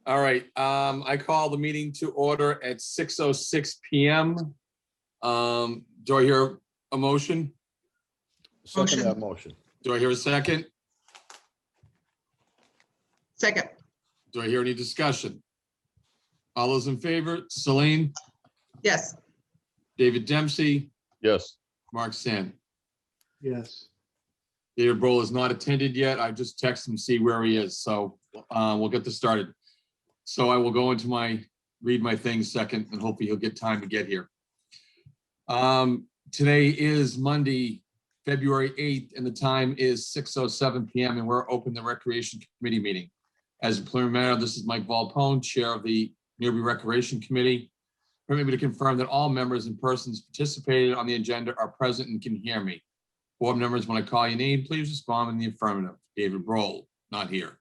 All right, I call the meeting to order at 6:06 PM. Do I hear a motion? Second that motion. Do I hear a second? Second, Do I hear any discussion? All those in favor, Celine, yes. David Dempsey, Yes. Mark San. Yes. David Broll has not attended yet. I just texted him to see where he is, so we'll get this started. So I will go into read my things second, and hopefully he'll get time to get here. Today is Monday, February 8th, and the time is 6:07 PM, and we're open the Recreation Committee meeting. As a preliminary matter, this is Mike Volpone, Chair of the Newbury Recreation Committee. Permit me to confirm that all members and persons participating on the agenda are present and can hear me. Board members, when I call your name, please respond in the affirmative. David Broll, not here.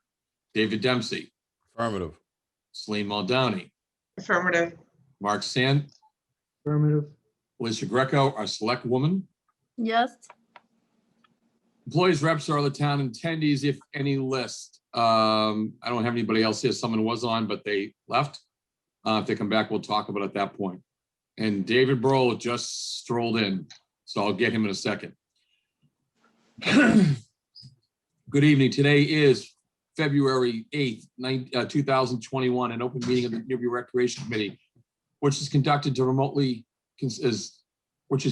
David Dempsey, Affirmative. Celine Muldowney, Affirmative, Mark Sand, Affirmative. Alicia Greco, our select woman. Yes. Employees, reps are the town attendees, if any list. I don't have anybody else here. Someone was on, but they left. If they come back, we'll talk about it at that point. And David Broll just strolled in, so I'll get him in a second. Good evening. Today is February 8th, 2021, an open meeting of the Newbury Recreation Committee, which is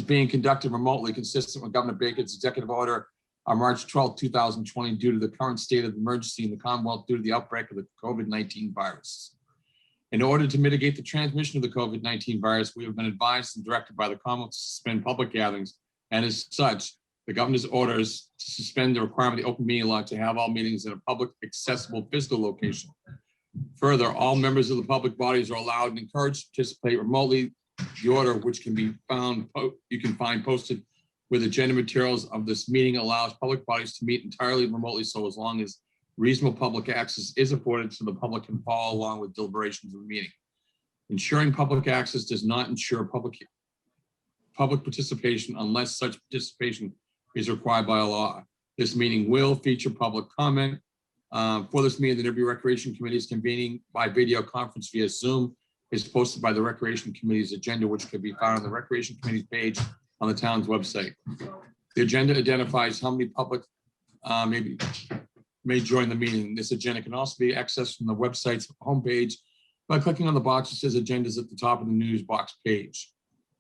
being conducted remotely, consistent with Governor Baker's executive order on March 12th, 2020, due to the current state of emergency in the Commonwealth due to the outbreak of the COVID-19 virus. In order to mitigate the transmission of the COVID-19 virus, we have been advised and directed by the Commonwealth to suspend public gatherings, and as such, the governor's orders to suspend the requirement of the open meeting law to have all meetings in a public accessible physical location. Further, all members of the public bodies are allowed and encouraged to participate remotely. The order, which can be found, you can find posted with agenda materials of this meeting, allows public bodies to meet entirely remotely, so as long as reasonable public access is afforded so the public can follow along with deliberations of the meeting. Ensuring public access does not ensure public participation unless such participation is required by law. This meeting will feature public comment. For this meeting, the Newbury Recreation Committee is convening by video conference via Zoom. Is posted by the Recreation Committee's agenda, which can be found on the Recreation Committee's page on the town's website. The agenda identifies how many public may join the meeting. This agenda can also be accessed from the website's homepage by clicking on the box that says agendas at the top of the news box page.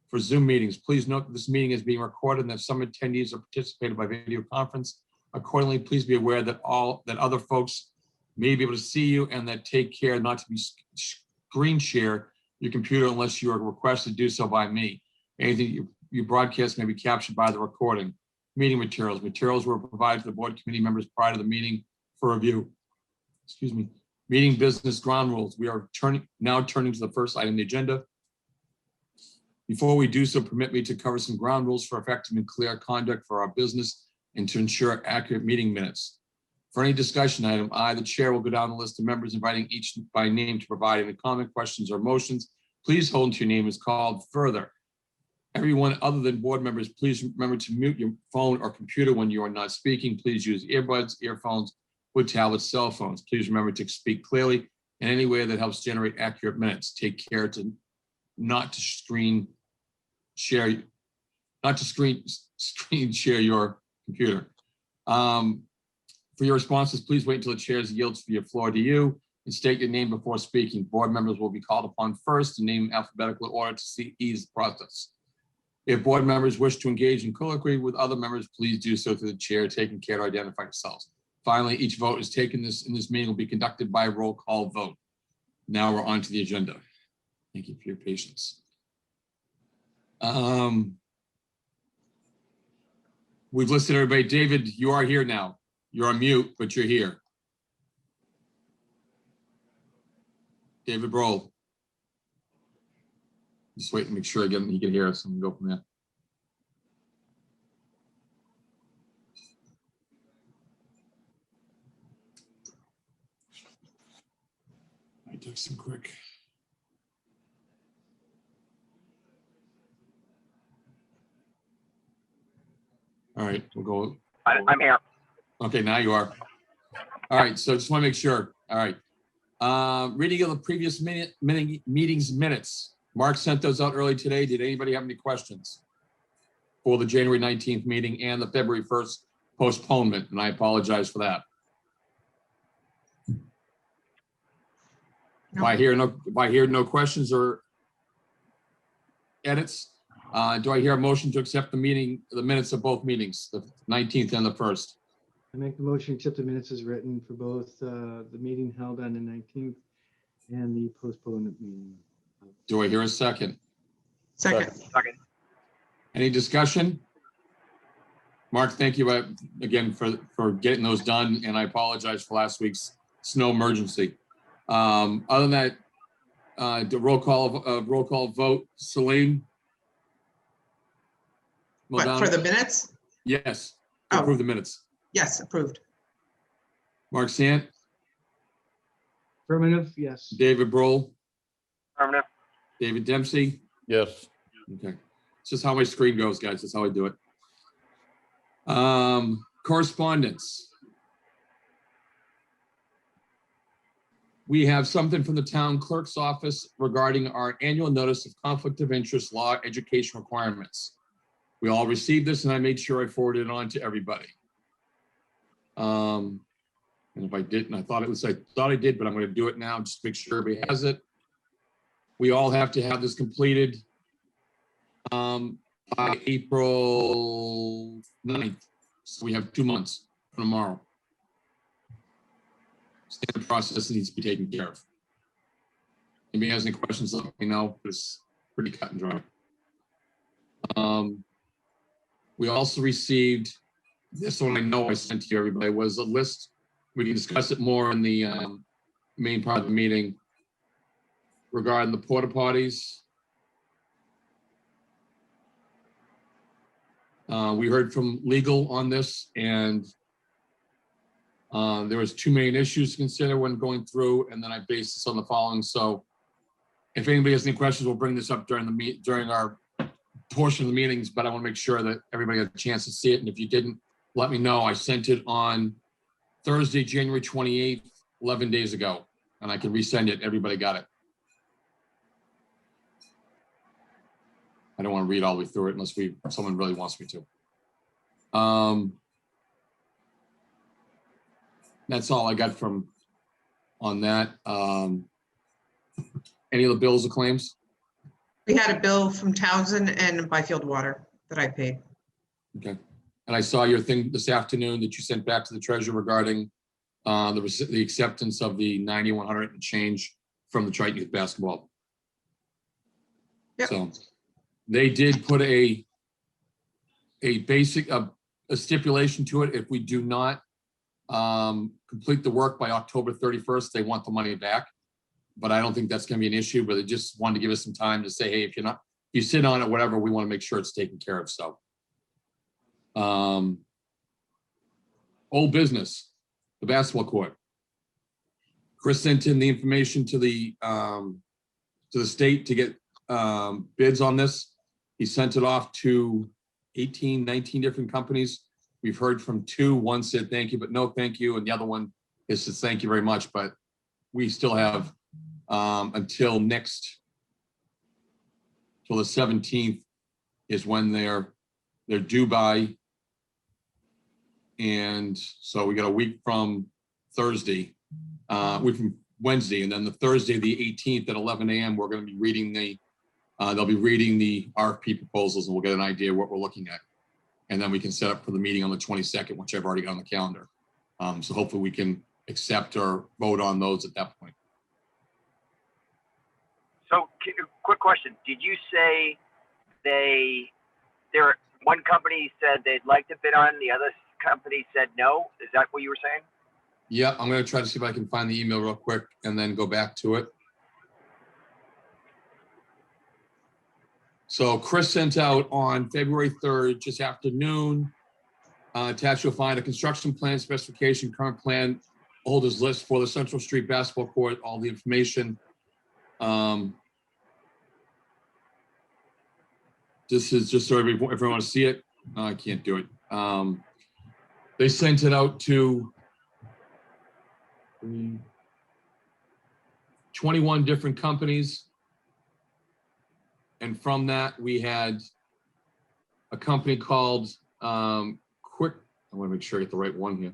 For Zoom meetings, please note that this meeting is being recorded and that some attendees are participating by video conference. Accordingly, please be aware that other folks may be able to see you, and that take care not to be screen share your computer unless you are requested to do so by me. Anything you broadcast may be captured by the recording. Meeting materials. Materials were provided to the board committee members prior to the meeting for review. Excuse me. Meeting business ground rules. We are now turning to the first item on the agenda. Before we do so, permit me to cover some ground rules for effective and clear conduct for our business and to ensure accurate meeting minutes. For any discussion item, I, the chair, will go down the list of members, inviting each by name to provide any comment, questions, or motions. Please hold until your name is called. Further, everyone other than board members, please remember to mute your phone or computer when you are not speaking. Please use earbuds, earphones, with tablets, cell phones. Please remember to speak clearly in any way that helps generate accurate minutes. Take care to not to screen share your computer. For your responses, please wait until the chair yields for your floor to you and state your name before speaking. Board members will be called upon first to name alphabetical order to ease the process. If board members wish to engage in colloquy with other members, please do so through the chair, taking care to identify yourselves. Finally, each vote is taken in this meeting will be conducted by a roll call vote. Now we're on to the agenda. Thank you for your patience. We've listed everybody. David, you are here now. You're on mute, but you're here. David Broll. Just wait and make sure again he can hear us and go from there. I took some quick. All right, we'll go. I'm here. Okay, now you are. All right, so just want to make sure. All right. Reading of the previous meetings minutes. Mark sent those out early today. Did anybody have any questions for the January 19th meeting and the February 1st postponement? And I apologize for that. If I hear no questions or edits, do I hear a motion to accept the minutes of both meetings, the 19th and the 1st? I make the motion to accept the minutes as written for both the meeting held on the 19th and the postponed meeting. Do I hear a second? Second. Any discussion? Mark, thank you again for getting those done, and I apologize for last week's snow emergency. Other than that, the roll call vote. Celine? What, for the minutes? Yes, to Oh. approve the minutes. Yes, approved. Mark Sant, Affirmative, yes. David Brohl, Affirmative. David Dempsey. Yes. Okay, it's just how my screen goes, guys. That's how I do it. Correspondence. We have something from the town clerk's office regarding our annual notice of conflict of interest law education requirements. We all received this and I made sure I forwarded it on to everybody. And if I didn't, I thought I did, but I'm going to do it now just to make sure everybody has it. We all have to have this completed by April 9th. So we have 2 months from tomorrow. Standard process needs to be taken care of. Anybody has any questions, let me know. It's pretty cut and dry. We also received, this one I know I sent to you, everybody, was a list. We can discuss it more in the main part of the meeting regarding the porta potties. We heard from legal on this, and there was 2 main issues to consider when going through, and then I based this on the following. So if anybody has any questions, we'll bring this up during our portion of the meetings, but I want to make sure that everybody has a chance to see it. And if you didn't, let me know. I sent it on Thursday, January 28th, 11 days ago, and I can resend it. Everybody got it. I don't want to read all the way through it unless someone really wants me to. That's all I got on that. Any other bills or claims? We had a bill from Townsend and Byfield Water that I paid. Okay. And I saw your thing this afternoon that you sent back to the treasurer regarding the acceptance of the 9,100 and change from the Triton Youth Basketball. Yep. So they did put a basic stipulation to it. If we do not complete the work by October 31st, they want the money back. But I don't think that's going to be an issue. But they just wanted to give us some time to say, hey, if you sit on it, whatever, we want to make sure it's taken care of. So, old business, the basketball court. Chris sent in the information to the state to get bids on this. He sent it off to 18, 19 different companies. We've heard from 2. One said thank you, but no thank you. And the other one is says thank you very much. But we still have until the 17th is when they're due by. And so we got a week from Thursday, week from Wednesday, and then the Thursday, the 18th at 11 a.m. we're going to be reading they'll be reading the RFP proposals, and we'll get an idea of what we're looking at. And then we can set up for the meeting on the 22nd, which I've already got on the calendar. So hopefully we can accept or vote on those at that point. So, quick question. Did you say one company said they'd like to bid on, the other company said no? Is that what you were saying? Yeah, I'm going to try to see if I can find the email real quick and then go back to it. So Chris sent out on February 3rd, just afternoon, attached you'll find a construction plan specification, current plan holders list for the Central Street basketball court, all the information. This is just so everyone wants to see it. I can't do it. They sent it out to 21 different companies. And from that, we had a company called Quick, I want to make sure I get the right one here.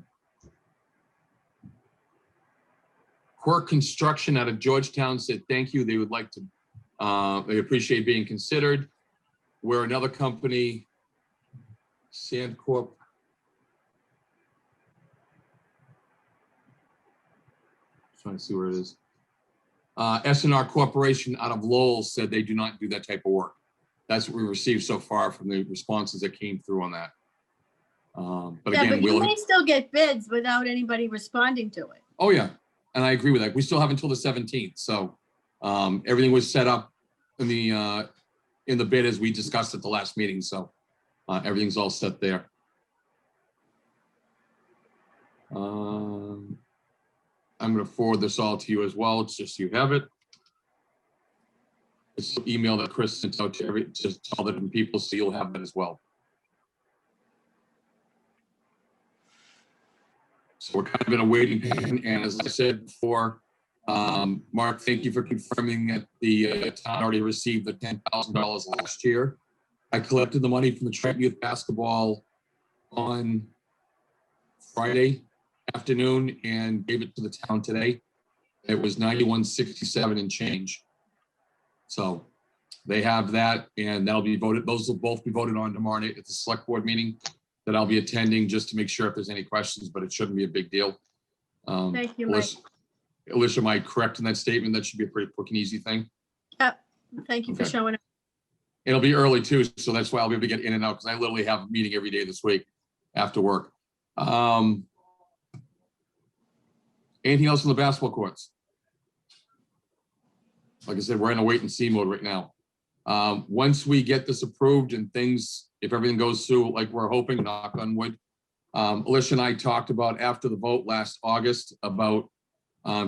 Quirk Construction out of Georgetown said, thank you. They would like to, they appreciate being considered. Where another company, Sandcorp. Trying to see where it is. S&R Corporation out of Lowell said they do not do that type of work. That's what we received so far from the responses that came through on that. But Yeah, again, but you we'll, may still get bids without anybody responding to it. oh yeah, and I agree with that. We still have until the 17th. So everything was set up in the bid as we discussed at the last meeting. So everything's all set there. I'm going to forward this all to you as well. It's just so you have it. It's an email that Chris sent out to just all the different people, so you'll have that as well. So we're kind of in a waiting period, and as I said before, Mark, thank you for confirming that the town already received the $10,000 last year. I collected the money from the Triton Youth Basketball on Friday afternoon and gave it to the town today. It was 9167 and change. So they have that, and that'll be voted. Those will both be voted on tomorrow night at the select board meeting that I'll be attending, just to make sure if there's any questions, but it shouldn't be a big deal. Thank you, Mike. Alicia, am I correct in that statement? That should be a pretty quick and easy thing. Yep. Thank you for Okay. showing up. It'll be early too, so that's why I'll be able to get in and out, because I literally have a meeting every day this week after work. Anything else on the basketball courts? Like I said, we're in a wait and see mode right now. Once we get this approved and things, if everything goes through like we're hoping, knock on wood. Alicia and I talked about after the vote last August about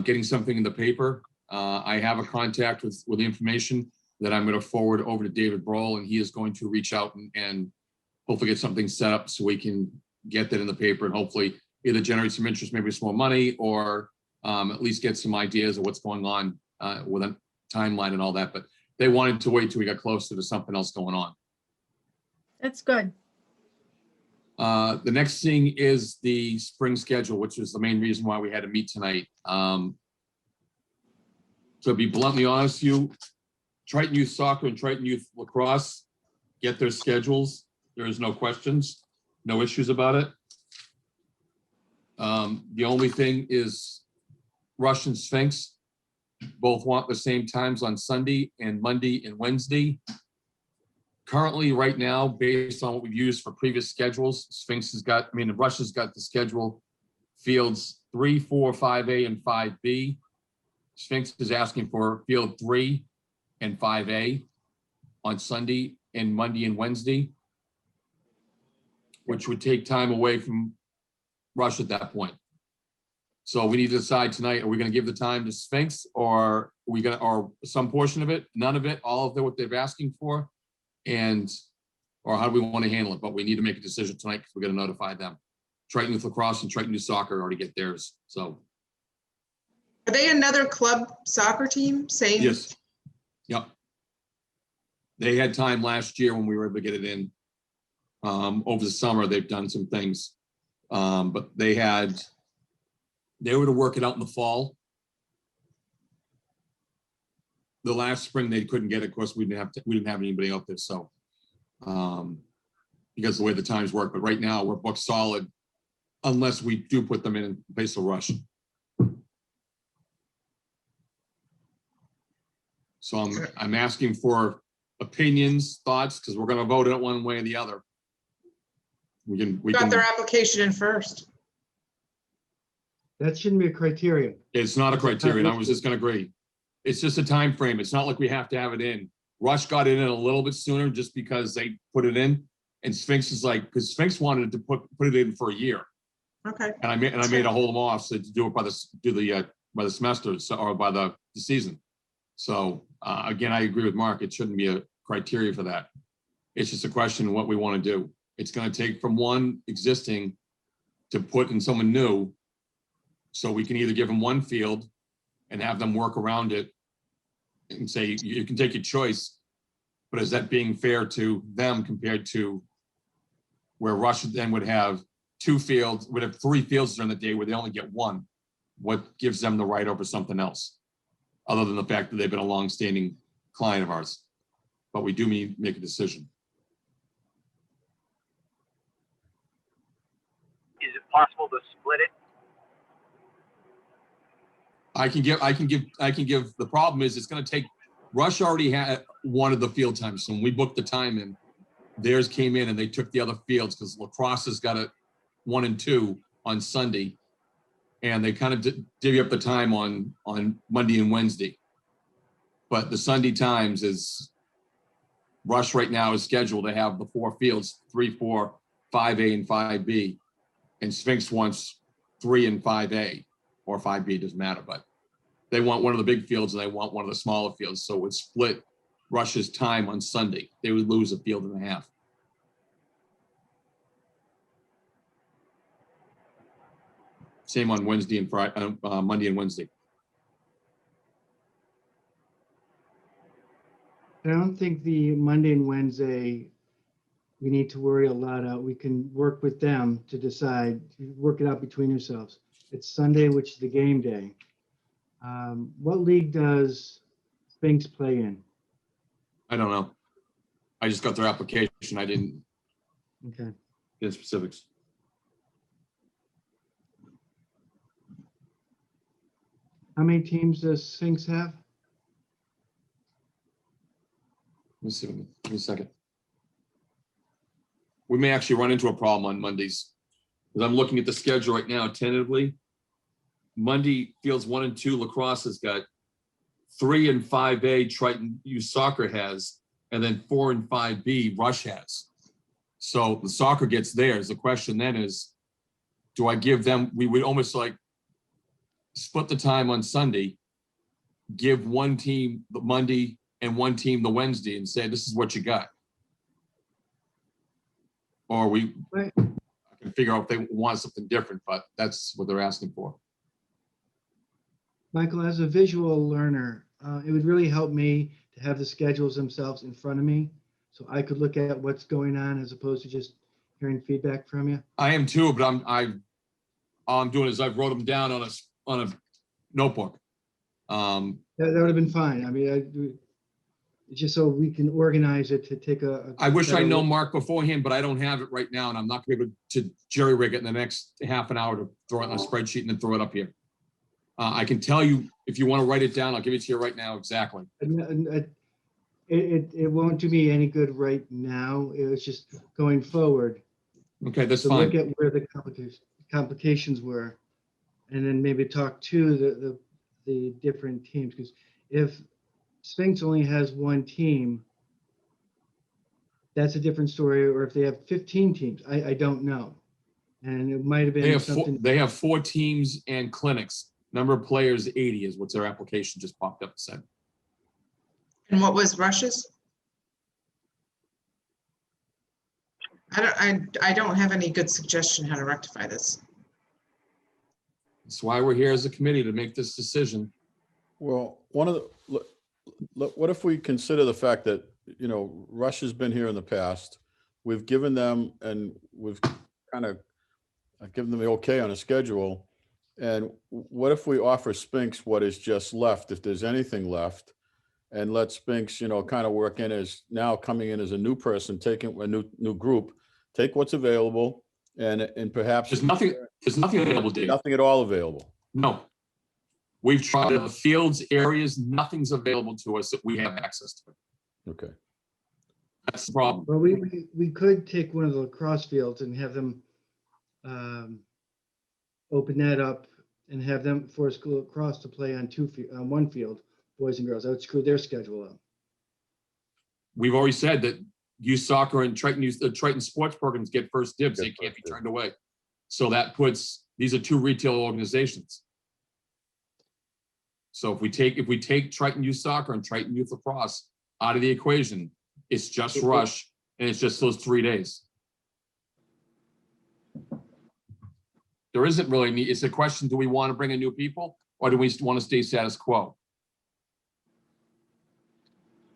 getting something in the paper. I have a contact with the information that I'm going to forward over to David Brohl, and he is going to reach out and hopefully get something set up so we can get that in the paper and hopefully either generate some interest, maybe some more money, or at least get some ideas of what's going on with a timeline and all that. But they wanted to wait till we got closer to something else going on. That's good. The next thing is the spring schedule, which is the main reason why we had to meet tonight. To be bluntly honest with you, Triton Youth Soccer and Triton Youth Lacrosse get their schedules. There is no questions, no issues about it. The only thing is Rush and Sphinx both want the same times on Sunday and Monday and Wednesday. Currently, right now, based on what we've used for previous schedules, Sphinx has got, Rush has got the schedule fields 3, 4, 5A, and 5B. Sphinx is asking for field 3 and 5A on Sunday and Monday and Wednesday, which would take time away from Rush at that point. So we need to decide tonight, are we going to give the time to Sphinx, or are we going to, or some portion of it, none of it, all of what they're asking for, or how do we want to handle it? But we need to make a decision tonight because we're going to notify them. Triton Youth Lacrosse and Triton Youth Soccer already get theirs. So Are they another club soccer team? Same? yes, yep. They had time last year when we were able to get it in. Over the summer, they've done some things, but they were to work it out in the fall. The last spring they couldn't get it. Of course, we didn't have anybody out there, so because of the way the times work. But right now we're booked solid, unless we do put them in place of Rush. So I'm asking for opinions, thoughts, because we're going to vote it one way or the other. We Got can. their application in first. That shouldn't be a criteria. It's not a criterion. I was just going to agree. It's just a time frame. It's not like we have to have it in. Rush got it in a little bit sooner just because they put it in, and Sphinx is like, because Sphinx wanted to put it in for a year, Okay. and I made a hold them off so to do it by the semester, so, or by the season. So again, I agree with Mark. It shouldn't be a criteria for that. It's just a question of what we want to do. It's going to take from one existing to put in someone new. So we can either give them one field and have them work around it and say, you can take your choice, but is that being fair to them compared to where Rush then would have 2 fields, would have 3 fields during the day where they only get 1? What gives them the right over something else? Other than the fact that they've been a longstanding client of ours, but we do need to make a decision. Is it possible to split it? I can give, the problem is it's gonna take, Rush already had one of the field times, so when we booked the time in, theirs came in and they took the other fields, because Lacrosse has got it 1 and 2 on Sunday. And they kind of divvy up the time on Monday and Wednesday. But the Sunday times is, Rush right now is scheduled to have the 4 fields, 3, 4, 5A and 5B. And Sphinx wants 3 and 5A, or 5B, doesn't matter, but they want one of the big fields and they want one of the smaller fields. So it would split Rush's time on Sunday. They would lose a field and a half. Same on Wednesday and Friday, Monday and Wednesday. I don't think the Monday and Wednesday, we need to worry a lot out. We can work with them to decide, work it out between yourselves. It's Sunday, which is the game day. What league does Sphinx play in? I don't know. I just got their application. I didn't Okay. get specifics. How many teams does Sphinx have? Let me see. Give me a second. We may actually run into a problem on Mondays, because I'm looking at the schedule right now tentatively. Monday, fields 1 and 2, Lacrosse has got 3 and 5A, Triton Youth Soccer has, and then 4 and 5B, Rush has. So the soccer gets theirs. The question then is, do I give them, we would almost like split the time on Sunday, give one team the Monday and one team the Wednesday and say, this is what you got. Or we Right. I can figure out if they want something different, but that's what they're asking for. Michael, as a visual learner, it would really help me to have the schedules themselves in front of me, so I could look at what's going on as opposed to just hearing feedback from you. I am too, but all I'm doing is I've wrote them down on a notebook. That would have been fine. I mean, it's just so we can organize it to take a. I wish I better know look. Mark beforehand, but I don't have it right now, and I'm not gonna be able to jerry rig it in the next half an hour to throw it in a spreadsheet and then throw it up here. I can tell you, if you want to write it down, I'll give it to you right now, exactly. It won't do me any good right now. It was just going forward. Okay, that's To look fine. at where the complications were, and then maybe talk to the different teams. Because if Sphinx only has 1 team, that's a different story. Or if they have 15 teams, I don't know. And it might have They been have something. they have 4 teams and clinics. Number of players 80 is what their application just popped up and said. And what was Rush's? I don't have any good suggestion how to rectify this. That's why we're here as a committee, to make this decision. Well, what if we consider the fact that, you know, Rush has been here in the past. We've given them, and we've kind of given them the okay on a schedule. And what if we offer Sphinx what is just left, if there's anything left, and let Sphinx, you know, kind of work in as now coming in as a new person, taking a new group, take what's available, and perhaps There's nothing available, Dave. nothing at all available. No. We've tried the fields, areas, nothing's available to us that we have access to. Okay. That's the problem. Well, we could take one of the lacrosse fields and have them open that up and have them force lacrosse to play on 1 field, boys and girls. That would screw their schedule up. We've already said that youth soccer and Triton sports programs get first dibs. They Get can't be first dibs. turned away. So that puts, these are 2 retail organizations. So if we take Triton Youth Soccer and Triton Youth Lacrosse out of the equation, it's just Rush, and it's just those 3 days. There isn't really, it's a question, do we want to bring in new people, or do we want to stay status quo?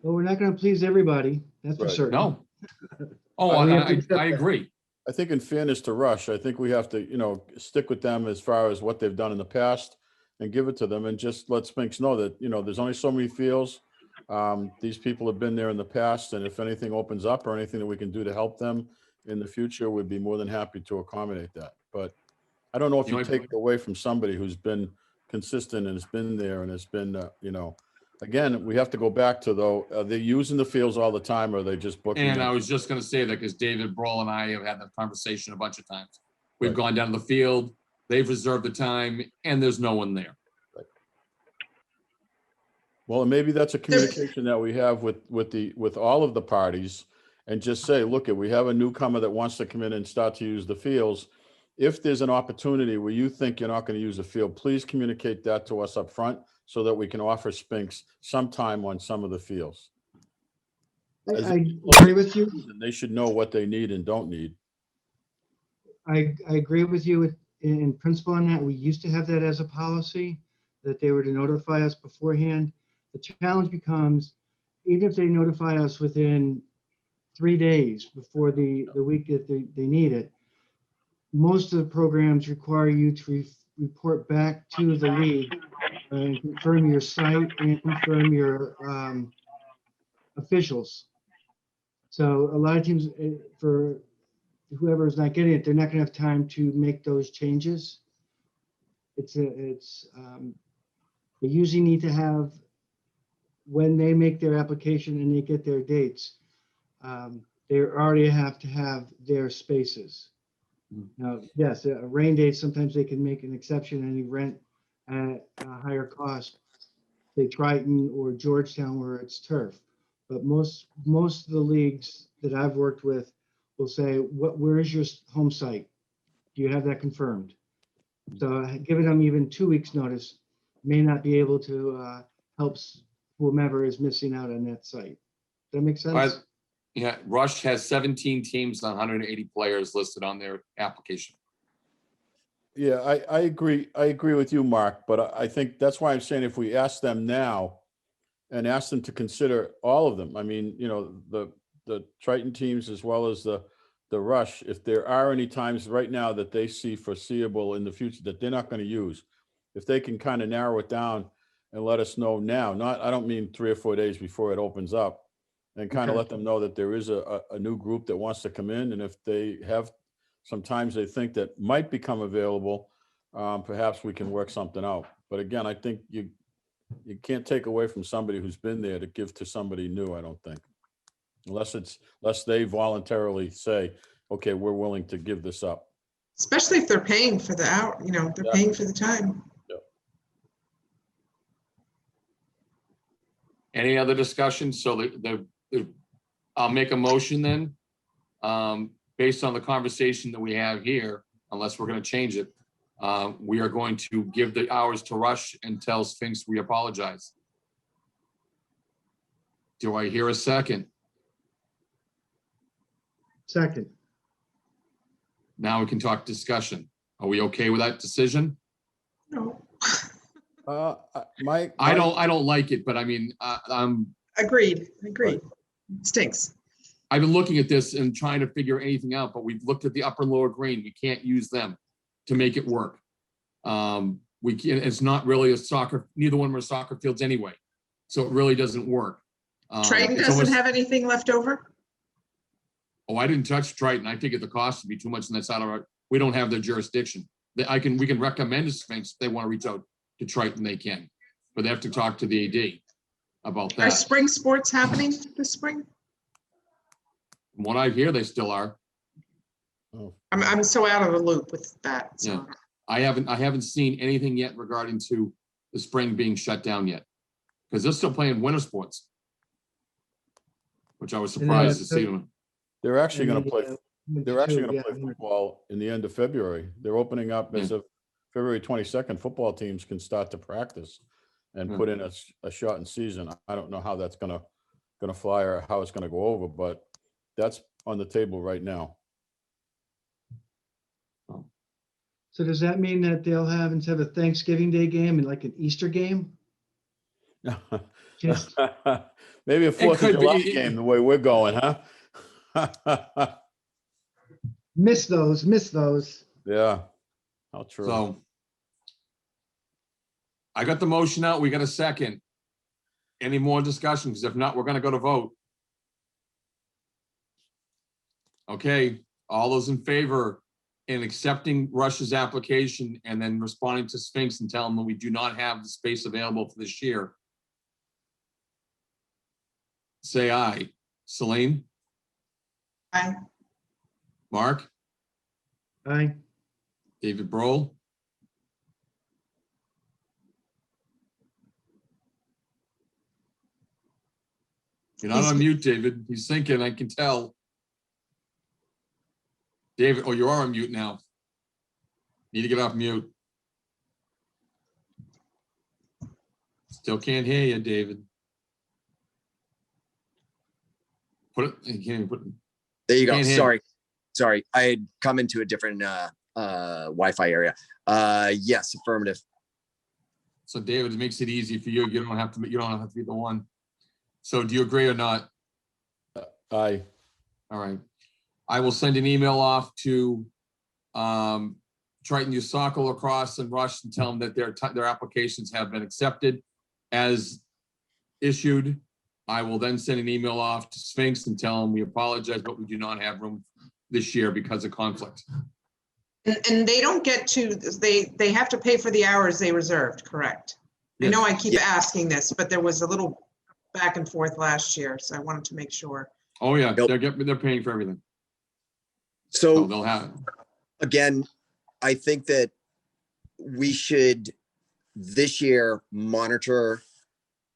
Well, we're not going to please everybody. That's for Right. certain. No. Oh, We have to I accept that. agree. I think in fairness to Rush, I think we have to, stick with them as far as what they've done in the past and give it to them and just let Spinks know that, there's only so many fields. These people have been there in the past, and if anything opens up or anything that we can do to help them in the future, we'd be more than happy to accommodate that. But I don't know if You know, you take it away from somebody who's been consistent and has been there and has been, again, we have to go back to though, are they using the fields all the time or are they just booking? And I them? was just gonna say that because David Broll and I have had that conversation a bunch of times. We've Right. gone down to the field, they've reserved the time, and there's no one there. Well, and maybe that's a communication that we have with all of the parties and just say, look, we have a newcomer that wants to come in and start to use the fields. If there's an opportunity where you think you're not going to use the field, please communicate that to us up front so that we can offer Spinks some time on some of the fields. I agree with you. And they should know what they need and don't need. I agree with you in principle on that. We used to have that as a policy, that they were to notify us beforehand. The challenge becomes, even if they notify us within 3 days before the week that they need it, most of the programs require you to report back to the league and confirm your site and confirm your officials. So a lot of teams, for whoever is not getting it, they're not going to have time to make those changes. They usually need to have, when they make their application and they get their dates, they already have to have their spaces. Now, yes, a rain date, sometimes they can make an exception and you rent at a higher cost, say Triton or Georgetown where it's turf. But most of the leagues that I've worked with will say, where is your home site? Do you have that confirmed? So giving them even 2 weeks notice may not be able to help whomever is missing out on that site. Does that make sense? Yeah, Rush has 17 teams, 180 players listed on their application. Yeah, I agree. I agree with you, Mark, but I think that's why I'm saying if we ask them now and ask them to consider all of them, I mean, the Triton teams as well as the Rush, if there are any times right now that they see foreseeable in the future that they're not going to use, if they can kind of narrow it down and let us know now, I don't mean 3 or 4 days before it opens up, and kind of Okay. let them know that there is a new group that wants to come in. And if they have sometimes they think that might become available, perhaps we can work something out. But again, I think you can't take away from somebody who's been there to give to somebody new, I don't think. Unless they voluntarily say, okay, we're willing to give this up. Especially if they're paying for the hour, they're paying for the time. Any other discussion? So I'll make a motion then, based on the conversation that we have here, unless we're going to change it. We are going to give the hours to Rush and tell Sphinx we apologize. Do I hear a second? Second. Now we can talk discussion. Are we okay with that decision? No, I don't like it, but I mean, agreed. Stinks. I've been looking at this and trying to figure anything out, but we've looked at the upper and lower green. We can't use them to make it work. We can't, it's not really a soccer, neither one are soccer fields anyway. So it really doesn't work. Triton it's doesn't almost- have anything left over? Oh, I didn't touch Triton. I figured the cost would be too much and that's out of our, we don't have the jurisdiction. We can recommend to Sphinx if they want to reach out to Triton, they can, but they have to talk to the AD about Are that. spring sports happening this spring? From what I hear, they still are. I'm so out of the loop with that. So. Yeah. I haven't seen anything yet regarding to the spring being shut down yet. Because they're still playing winter sports. Which I was surprised to see them. They're actually going to And play. the, They're actually going to yeah, play football in the end of February. They're opening up as of February 22nd. Football teams can start to practice and put in a shortened season. I don't know how that's going to fly or how it's going to go over, but that's on the table right now. So does that mean that they'll have, instead of a Thanksgiving Day game and like an Easter game? Just Maybe a 4th of could be. July game, the way we're going, huh? miss those. Yeah, how true. So I got the motion out. We got a second. Any more discussion? Because if not, we're gonna go to vote. Okay, all those in favor in accepting Rush's application and then responding to Sphinx and telling them we do not have the space available for this year. Say aye. Celine, Aye. Mark, Aye. David Brohl. You're not on mute, David. He's thinking, I can tell. David, oh, you are on mute now. Need to get off mute. Still can't hear you, David. Put it, you can't even put it. There you go. Can't hear. Sorry. I had come into a different Wi-Fi area. Yes, affirmative. So David, it makes it easy for you. You don't have to be the one. So do you agree or not? Aye. All right. I will send an email off to Triton Youth Soccer, Lacrosse, and Rush and tell them that their applications have been accepted as issued. I will then send an email off to Sphinx and tell them we apologize, but we do not have room this year because of conflict. And they don't get to, they have to pay for the hours they reserved, correct? I know I keep asking this, but there was a little back and forth last year, so I wanted to make sure. Oh yeah, Nope. they're paying for everything. So So they'll have. again, I think that we should this year monitor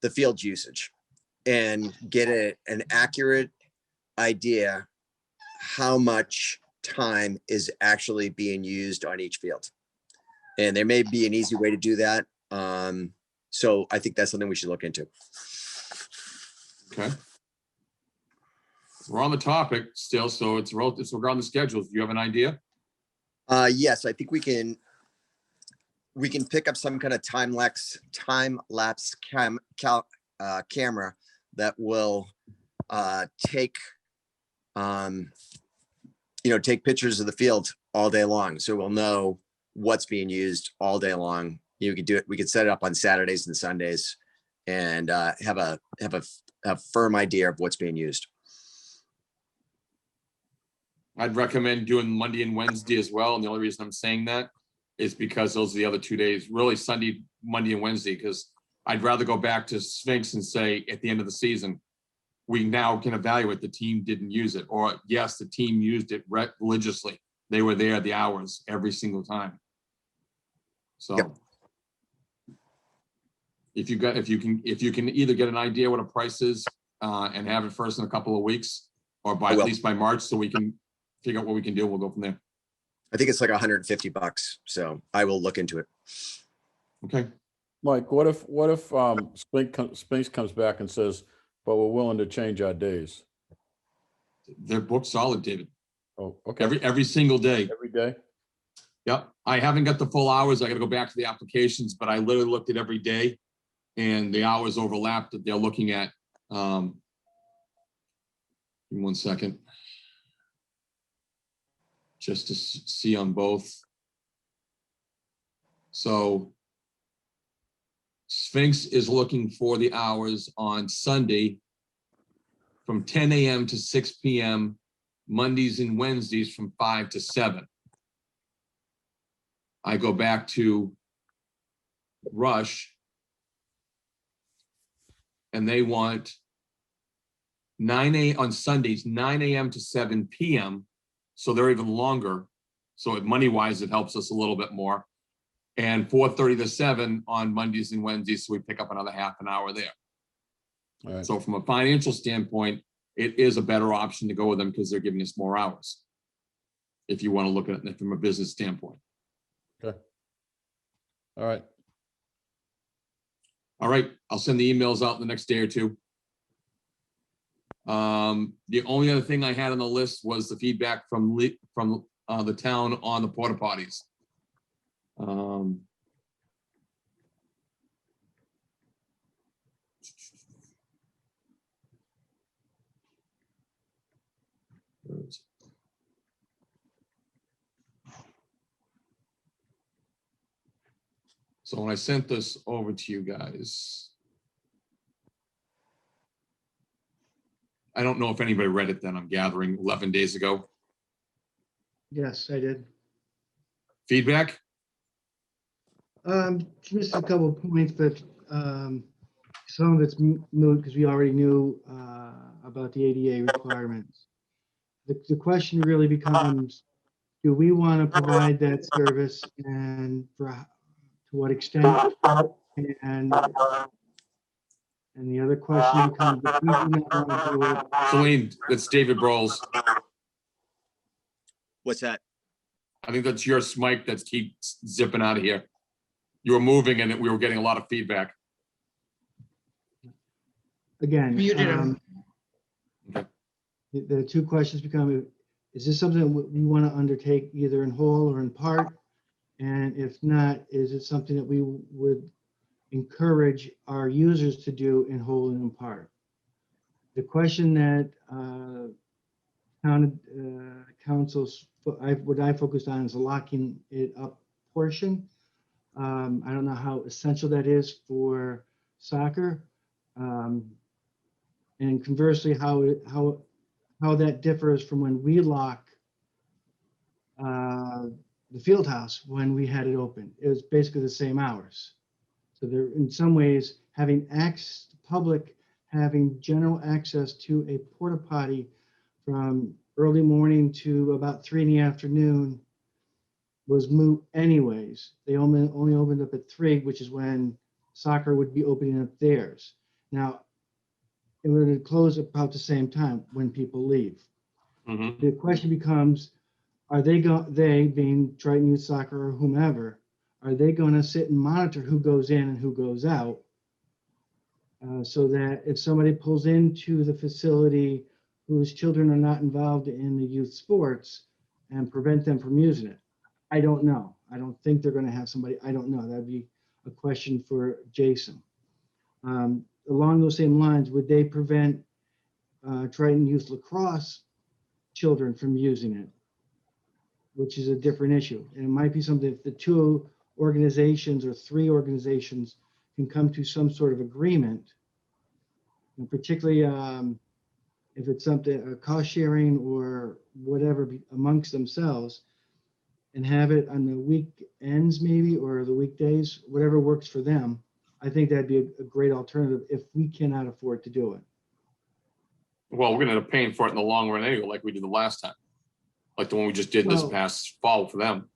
the field usage and get an accurate idea how much time is actually being used on each field. And there may be an easy way to do that. So I think that's something we should look into. Okay. We're on the topic still, so it's regarding the schedules. Do you have an idea? Yes, I think we can pick up some kind of time lapse camera that will take take pictures of the field all day long, so we'll know what's being used all day long. You could do it. We could set it up on Saturdays and Sundays, and have a firm idea of what's being used. I'd recommend doing Monday and Wednesday as well. And the only reason I'm saying that is because those are the other 2 days, really Sunday, Monday and Wednesday, because I'd rather go back to Sphinx and say at the end of the season, we now can evaluate the team didn't use it, or yes, the team used it religiously. They were there the hours every single time. So Yep. if you can either get an idea what a price is and have it first in a couple of weeks, or by I at will. least by March, so we can figure out what we can do. We'll go from there. I think it's like $150, so I will look into it. Okay. Mike, what if Sphinx comes back and says, but we're willing to change our days? They're booked solid, David. Oh, okay. Every single day. Every day? Yep. I haven't got the full hours. I got to go back to the applications, but I literally looked at every day and the hours overlapped that they're looking at. Give me 1 second. Just to see on both. So Sphinx is looking for the hours on Sunday from 10 a.m. to 6 p.m., Mondays and Wednesdays from 5 to 7. I go back to Rush and they want 9 a.m. on Sundays, 9 a.m. to 7 p.m. So they're even longer. So money-wise, it helps us a little bit more. And 4:30 to 7 on Mondays and Wednesdays, so we pick up another half an hour there. All right. So from a financial standpoint, it is a better option to go with them because they're giving us more hours. If you want to look at it from a business standpoint. Okay. All right. All right, I'll send the emails out in the next day or two. The only other thing I had on the list was the feedback from the town on the porta potties. Um, where is it? So when I sent this over to you guys, I don't know if anybody read it then, I'm gathering 11 days ago. Yes, I did. Feedback? Just a couple of points, but some of it's moot because we already knew about the ADA requirements. The question really becomes, do we want to provide that service and to what extent? And the other question becomes, if we do not want to do it, Celine, that's David Brawls. What's that? I think that's your mic that keeps zipping out of here. You were moving and we were getting a lot of feedback. again, Muted him. Okay. the two questions become, is this something that we want to undertake either in whole or in part? And if not, is it something that we would encourage our users to do in whole and in part? The question that council's, what I focused on is the locking it up portion. I don't know how essential that is for soccer. And conversely, how that differs from when we lock the field house when we had it open. It was basically the same hours. So there, in some ways, having public having general access to a porta potty from early morning to about 3 in the afternoon was moot anyways. They only opened up at 3, which is when soccer would be opening up theirs. Now, it would close about the same time when people leave. Mhm. The question becomes, are they being Triton Youth Soccer or whomever, are they going to sit and monitor who goes in and who goes out? So that if somebody pulls into the facility whose children are not involved in the youth sports and prevent them from using it. I don't know. I don't think they're going to have somebody, I don't know. That'd be a question for Jason. Along those same lines, would they prevent Triton Youth Lacrosse children from using it? Which is a different issue. And it might be something if the 2 organizations or 3 organizations can come to some sort of agreement, and particularly if it's something, cost sharing or whatever amongst themselves, and have it on the weekends maybe, or the weekdays, whatever works for them. I think that'd be a great alternative if we cannot afford to do it. Well, we're gonna end up paying for it in the long run anyway, like we did the last time. Like the one we just did this Well- past fall for them.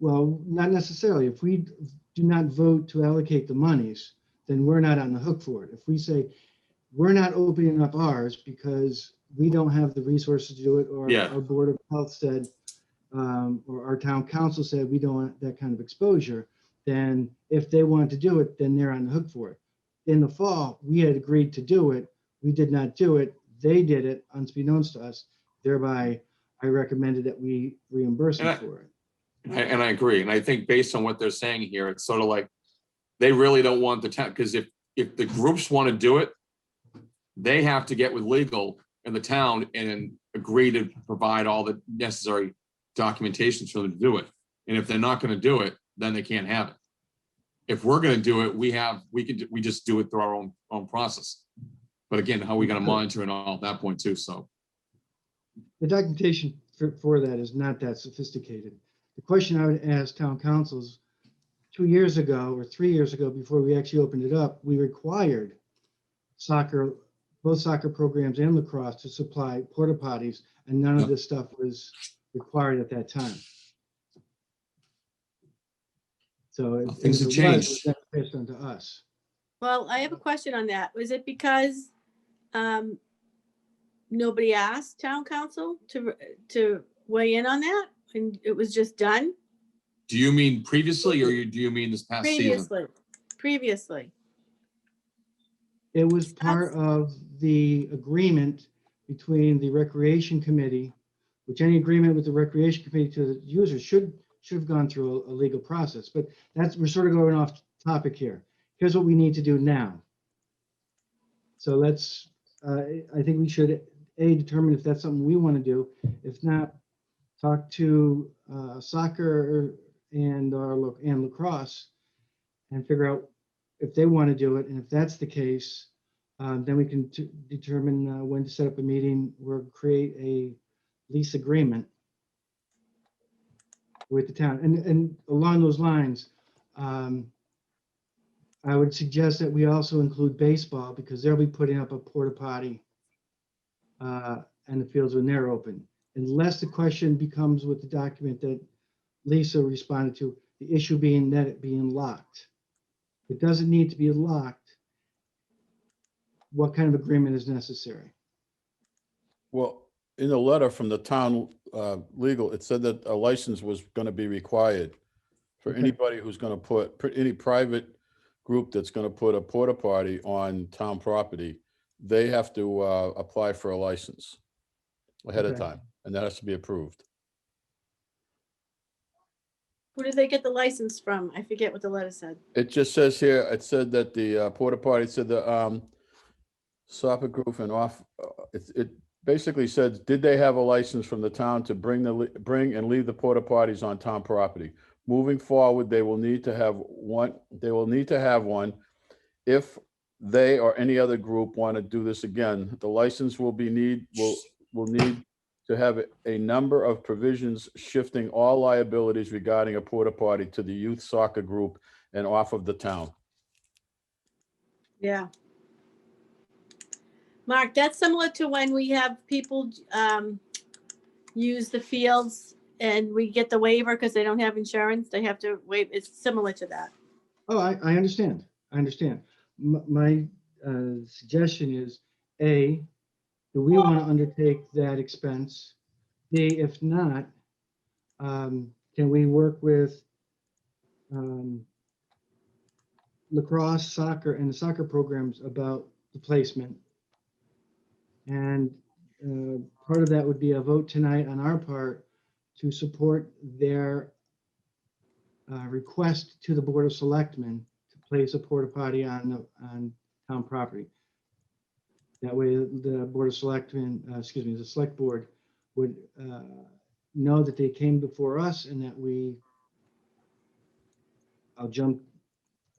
Well, not necessarily. If we do not vote to allocate the monies, then we're not on the hook for it. If we say, we're not opening up ours because we don't have the resources to do it, or Yeah. our Board of Health said, or our town council said, we don't want that kind of exposure, then if they want to do it, then they're on the hook for it. In the fall, we had agreed to do it. We did not do it. They did it unbeknownst to us. Thereby, I recommended that we reimburse them for it. And I agree. And I think based on what they're saying here, it's sort of like they really don't want the town, because if the groups want to do it, they have to get with legal in the town and agree to provide all the necessary documentation for them to do it. And if they're not going to do it, then they can't have it. If we're going to do it, we just do it through our own process. But again, how are we going to monitor and all at that point too? So The documentation for that is not that sophisticated. The question I would ask town councils, 2 years ago or 3 years ago, before we actually opened it up, we required both soccer programs and lacrosse to supply porta potties, and none of this stuff was required at that time. So things have changed. It was passed on to us. Well, I have a question on that. Was it because nobody asked town council to weigh in on that and it was just done? do you mean previously, or do you mean this past season? Previously. It was part of the agreement between the recreation committee, which any agreement with the recreation committee to the users should should have gone through a legal process, but we're sort of going off topic here. Here's what we need to do now. So let's, I think we should, determine if that's something we want to do. If not, talk to soccer and lacrosse and figure out if they want to do it. And if that's the case, then we can determine when to set up a meeting or create a lease agreement with the town. And along those lines, I would suggest that we also include baseball because they'll be putting up a porta potty and the fields when they're open. Unless the question becomes with the document that Lisa responded to, the issue being that it being locked. It doesn't need to be locked. What kind of agreement is necessary? Well, in the letter from the town legal, it said that a license was going to be required for Okay. anybody who's going to any private group that's going to put a porta potty on town property. They have to apply for a license ahead of Okay. time, and that has to be approved. Who did they get the license from? I forget what the letter said. It just says here, it said that the porta potty said the soccer group and it basically said, did they have a license from the town to bring and leave the porta potties on town property? Moving forward, they will need to have one. They will need to have one. If they or any other group want to do this again, the license will need to have a number of provisions shifting all liabilities regarding a porta potty to the youth soccer group and off of the town. Yeah. Mark, that's similar to when we have people use the fields and we get the waiver because they don't have insurance. They have to waive. It's similar to that. Oh, I understand. I understand. My suggestion is, A, do we want to undertake that expense? B, if not, can we work with lacrosse, soccer, and the soccer programs about the placement? And part of that would be a vote tonight on our part to support their request to the Board of Selectmen to place a porta potty on town property. That way, the Board of Selectmen, the Select Board would know that they came before us and that I'll jump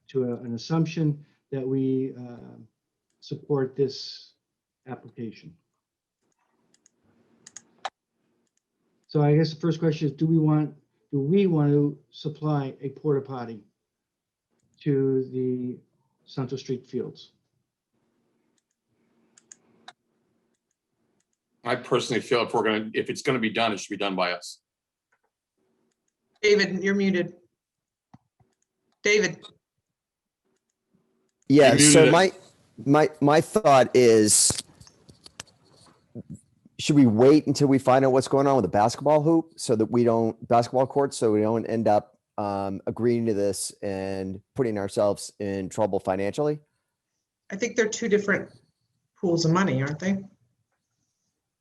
to an assumption that we support this application. So I guess the first question is, do we want to supply a porta potty to the Central Street fields? I personally feel if it's gonna be done, it should be done by us. David, you're muted. David, Yeah, You so muted my thought is, should we wait until we find out what's going on with the basketball hoop basketball court, so we don't end up agreeing to this and putting ourselves in trouble financially? I think they're two different pools of money, aren't they?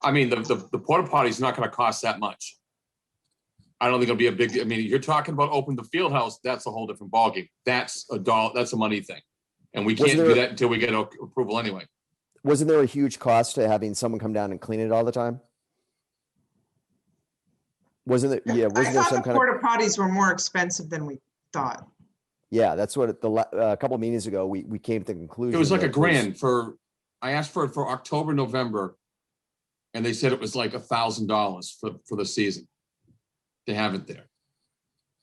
I mean, the porta potty is not gonna cost that much. I don't think it'll be a big, I mean, you're talking about opening the field house, that's a whole different ballgame. That's a money thing. And we can't do that until we get approval anyway. Wasn't there a huge cost to having someone come down and clean it all the time? Wasn't it? Yeah. I Wasn't there thought some the kind of? porta potties were more expensive than we thought. Yeah, that's what a couple of meetings ago we came to the conclusion. It was like that $1,000 I asked for it for October, November. And they said it was like $1,000 for the season to have it there.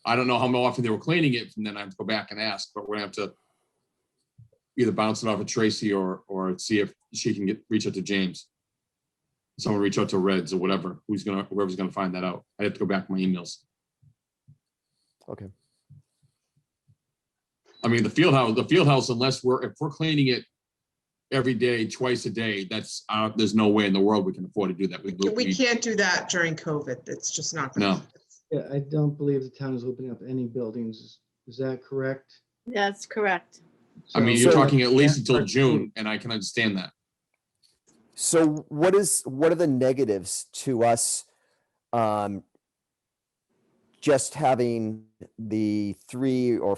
I don't know how often they were cleaning it, and then I have to go back and ask, but we're gonna have to either bounce it off of Tracy or see if she can reach out to James. Someone reach out to Reds or whatever, whoever's gonna find that out. I have to go back to my emails. Okay. I mean, the field house, unless if we're cleaning it every day, twice a day, there's no way in the world we can afford to do that. We can't do that during COVID. It's just not. No. Yeah, I don't believe the town is opening up any buildings. Is that correct? That's correct. I mean, you're So- talking at least until June, and I can understand that. So what are the negatives to us just having the three or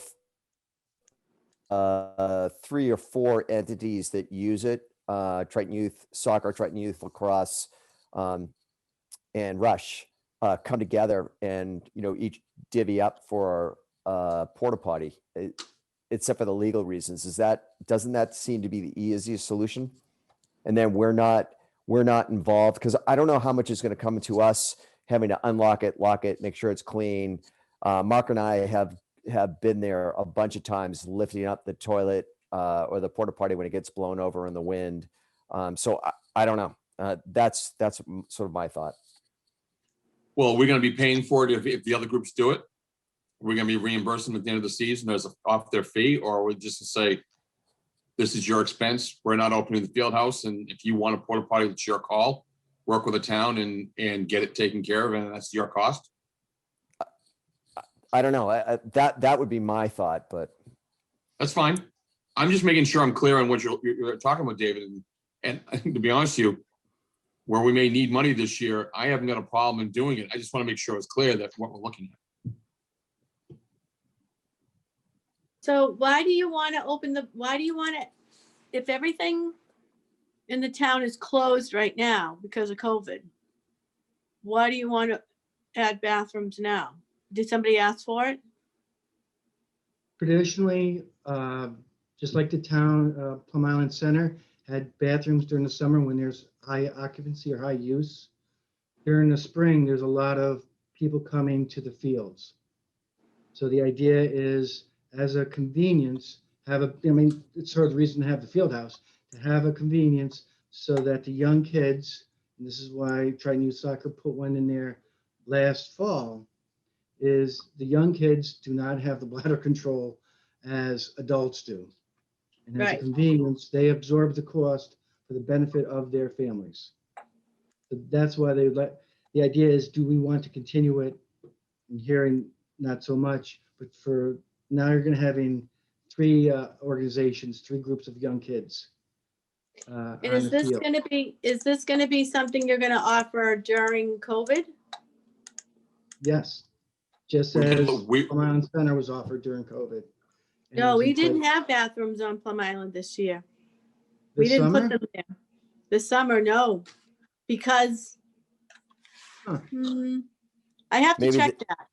four entities that use it, Triton Youth Soccer, Triton Youth Lacrosse, and Rush, come together and, each divvy up for a porta potty, except for the legal reasons. Doesn't that seem to be the easiest solution? And then we're not involved, because I don't know how much is going to come to us having to unlock it, lock it, make sure it's clean. Mark and I have been there a bunch of times lifting up the toilet or the porta potty when it gets blown over in the wind. So I don't know. That's sort of my thought. Well, we're going to be paying for it if the other groups do it. We're going to be reimbursing them at the end of the season as off their fee, or we're just to say, this is your expense. We're not opening the field house, and if you want a porta potty, it's your call. Work with the town and get it taken care of, and that's your cost. I don't know. That would be my thought, but That's fine. I'm just making sure I'm clear on what you're talking about, David. And to be honest with you, where we may need money this year, I haven't got a problem in doing it. I just want to make sure it's clear that what we're looking at. So why do you want to, if everything in the town is closed right now because of COVID, why do you want to add bathrooms now? Did somebody ask for it? Traditionally, just like the town, Plum Island Center had bathrooms during the summer when there's high occupancy or high use. During the spring, there's a lot of people coming to the fields. So the idea is, as a convenience, it's sort of the reason to have the field house, to have a convenience so that the young kids, and this is why Triton Youth Soccer put one in there last fall, is the young kids do not have the bladder control as adults do. And as a Right. convenience, they absorb the cost for the benefit of their families. So that's why the idea is, do we want to continue it? I'm hearing not so much, but for now you're going to having three organizations, three groups of young kids. And is this going to be something you're going to offer during COVID? Yes, just as Plum Island Center was offered during COVID. And it No, was we in didn't place have bathrooms on Plum Island this year. We this didn't summer. put them there. This summer, no, because Huh. I have to Maybe check that.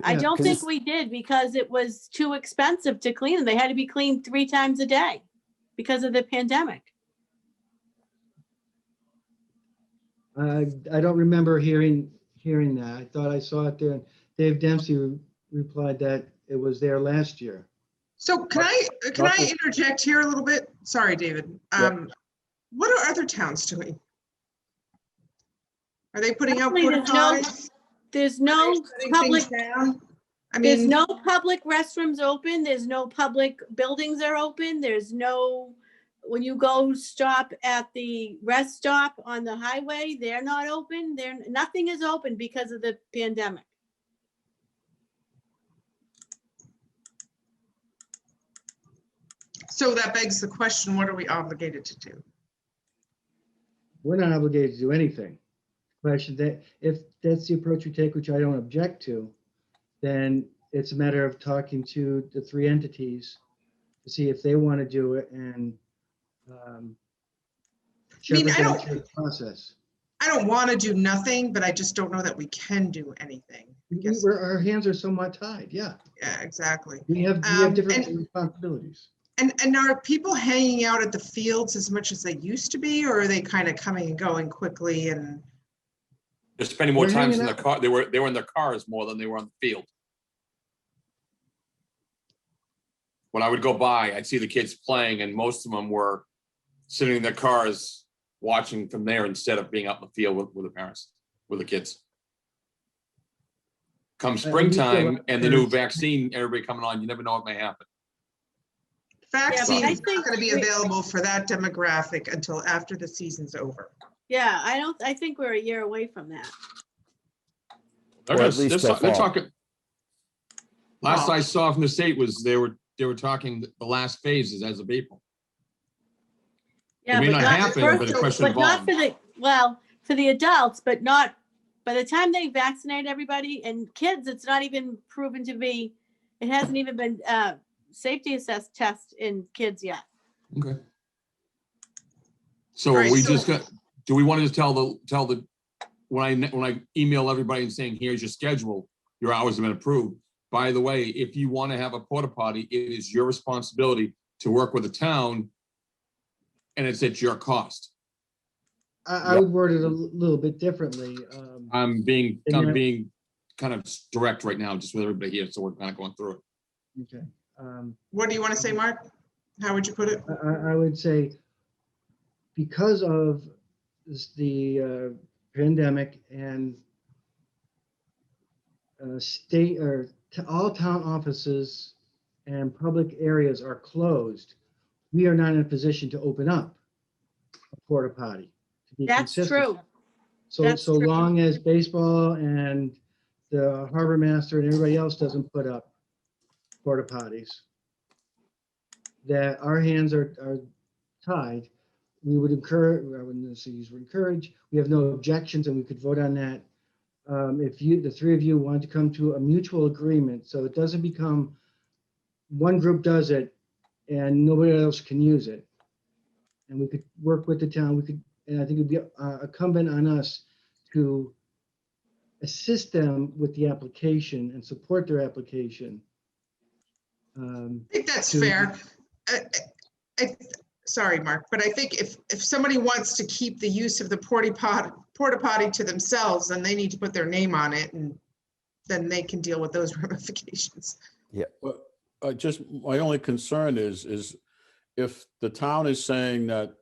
I Yeah, don't 'cause think it's- we did because it was too expensive to clean them. They had to be cleaned 3 times a day because of the pandemic. I don't remember hearing that. I thought I saw it there. And Dave Dempsey replied that it was there last year. So can I interject here a little bit? Sorry, David. What are other towns doing? Are they putting out Actually, porta potties? There's no Are they shutting public, things down? I there's mean, no public restrooms open. There's no public buildings are open. There's no, when you go stop at the rest stop on the highway, they're not open. Nothing is open because of the pandemic. so that begs the question, what are we obligated to do? We're not obligated to do anything. Question that if that's the approach we take, which I don't object to, then it's a matter of talking to the three entities to see if they want to do it and shepherd them through the process. I don't want to do nothing, but I just don't know that we can do anything. I guess. Our hands are somewhat tied. Yeah, Yeah, exactly. we have different responsibilities. And are people hanging out at the fields as much as they used to be, or are they kind of coming and going quickly? And They're spending more They're time hanging in their car. They were in their cars more than they were on the field. When I would go by, I'd see the kids playing, and most of them were sitting in their cars watching from there instead of being out in the field with the parents, with the kids. Come springtime and the new vaccine, everybody coming on, you never know what may happen. vaccine I is not think going to be we- available for that demographic until after the season's over. Yeah, I think we're a year away from that. Or at least till They're fall. talking. Last I saw from the state was they were talking the last phases as of April. Yeah, may but not not happen, for- but a question but not of for the, well, for the adults, but not by the time they vaccinate everybody and kids, it's not even proven to be, it hasn't even been safety assessed test in kids yet. Okay. So All are right, we so- just got, do we want to just tell the, when I email everybody and saying, here's your schedule, your hours have been approved. By the way, if you want to have a porta potty, it is your responsibility to work with the town and it's at your cost. I would word it a little bit differently. I'm being And kind of that- being kind of direct right now, just with everybody here, so we're kind of going through it. Okay. What do you want to say, Mark? How would you put it? I would say because of the pandemic and state or all town offices and public areas are closed, we are not in a position to open up a porta potty. to be That's consistent. true. So, That's so true. long as baseball and the harbor master and everybody else doesn't put up porta potties, that our hands are tied. We would encourage, I wouldn't necessarily use encourage, we have no objections and we could vote on that. If you, the three of you want to come to a mutual agreement, so it doesn't become one group does it and nobody else can use it. And we could work with the town, we could, and I think it'd be incumbent on us to assist them with the application and support their application. I think that's to- fair. Sorry, Mark, but I think if somebody wants to keep the use of the porta potty to themselves, then they need to put their name on it and then they can deal with those ramifications. But just, my only concern is if the town is saying that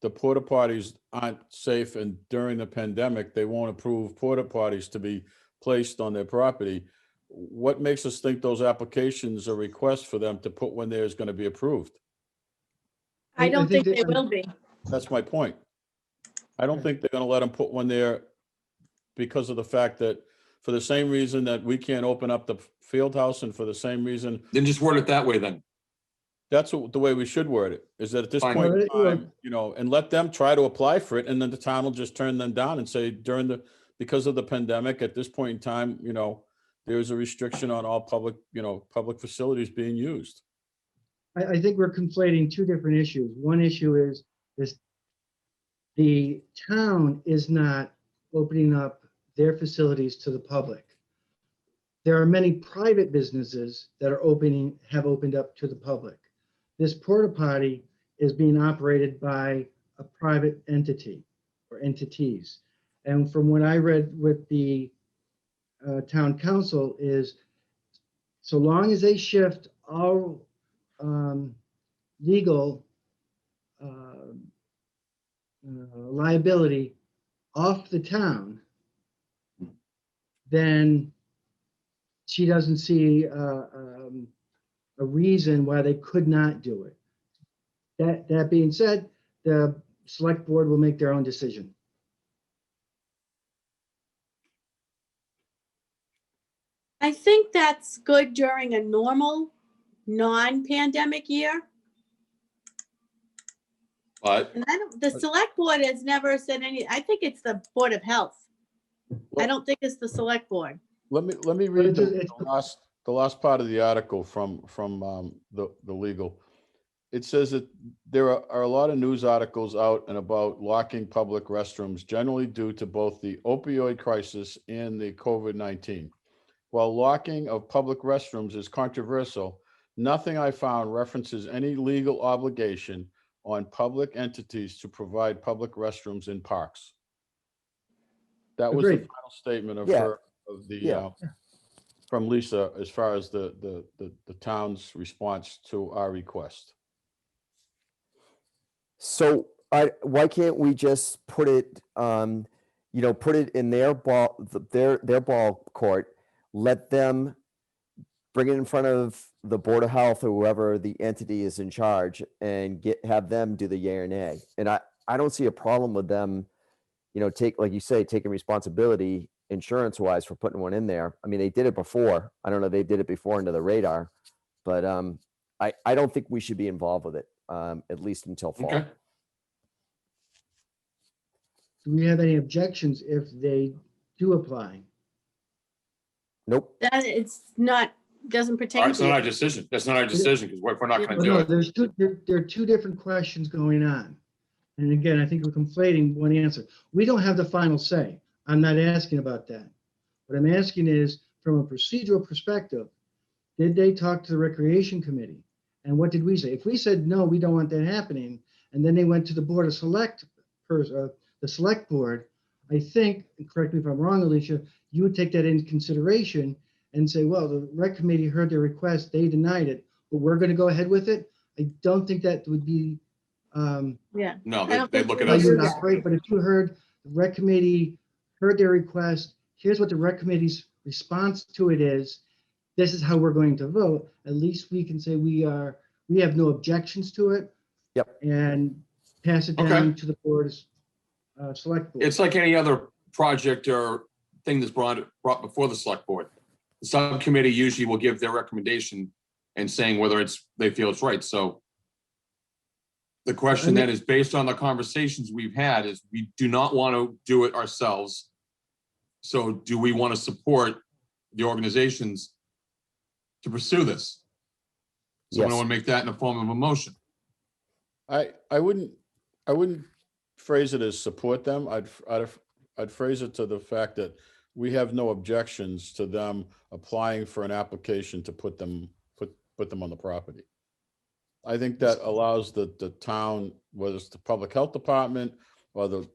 the porta potties aren't safe and during the pandemic, they won't approve porta potties to be placed on their property, what makes us think those applications or requests for them to put when there's going to be approved? I I don't think think they that- will be. That's my point. I don't think they're going to let them put one there because of the fact that for the same reason that we can't open up the field house and for the same reason, Then just word it that way then. that's the way we should word it, is that at this Fine. point in Well, time, and let them try to apply for it and then the town will just turn them down and say because of the pandemic, at this point in time, there's a restriction on all public facilities being used. I think we're conflating two different issues. One issue is the town is not opening up their facilities to the public. There are many private businesses that have opened up to the public. This porta potty is being operated by a private entity or entities. And from what I read with the town council is, so long as they shift all legal liability off the town, then she doesn't see a reason why they could not do it. That being said, the select board will make their own decision. I think that's good during a normal, non-pandemic year. But And the select board has never said I think it's the Board of Health. I don't think it's the select board. Let me read it's- the last part of the article from the legal. It says that there are a lot of news articles out and about locking public restrooms, generally due to both the opioid crisis and the COVID-19. While locking of public restrooms is controversial, nothing I found references any legal obligation on public entities to provide public restrooms in parks. That was the Agreed. final statement of Yeah. Yeah. from Lisa, as far as the town's response to our request. So why can't we just put it, put it in their ball court, let them bring it in front of the Board of Health or whoever the entity is in charge and have them do the yay or nay. And I don't see a problem with them, like you say, taking responsibility insurance wise for putting one in there. I mean, they did it before. I don't know, they did it before under the radar, but I don't think we should be involved with it, at least until fall. okay, Do we have any objections if they do apply. Nope. That it's not, doesn't All right, pertain it's not our to you. decision. That's not our decision, because if we're not gonna Well, do no, it. there are two different questions going on. And again, I think we're conflating one answer. We don't have the final say. I'm not asking about that. What I'm asking is, from a procedural perspective, did they talk to the Recreation Committee? And what did we say? If we said, no, we don't want that happening, and then they went to the Board of the Select Board, I think, and correct me if I'm wrong, Alicia, you would take that into consideration and say, well, the Rec Committee heard their request, they denied it, but we're going to go ahead with it. I don't think that would be Yeah. No, I they don't think look we at how us. you do would that. operate, but if you heard the Rec Committee heard their request, here's what the Rec Committee's response to it is, this is how we're going to vote, at least we can say we have no objections to it. Yep. And pass it Okay. down to the board's select board. It's like any other project or thing that's brought before the select board. The subcommittee usually will give their recommendation and saying whether they feel it's right. So the question then is, based on the conversations we've had, is we do not want to do it ourselves. So do we want to support the organizations to pursue this? Someone Yes. want to make that in the form of a motion? I wouldn't phrase it as support them. I'd phrase it to the fact that we have no objections to them applying for an application to put them on the property. I think that allows the town, whether it's the public health department or the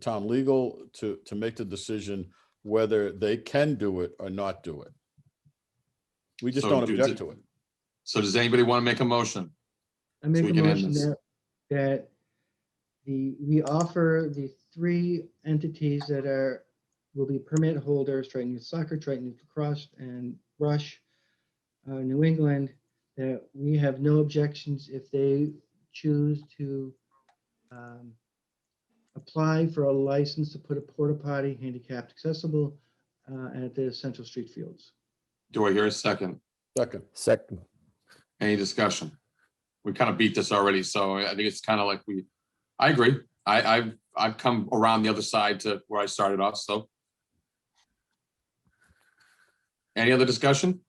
town legal, to make the decision whether they can do it or not do it. We just So don't do- object to it. So does anybody want to make a motion? I make we a can end motion this. that we offer the three entities that will be permit holders, Triton Youth Soccer, Triton Youth Lacrosse, and Rush, New England, that we have no objections if they choose to apply for a license to put a porta potty handicapped accessible at the Central Street Fields. Do I hear a second? Second. Any discussion? We kind of beat this already, so I think it's kind of like I agree. I've come around the other side to where I started off, so. Any other discussion?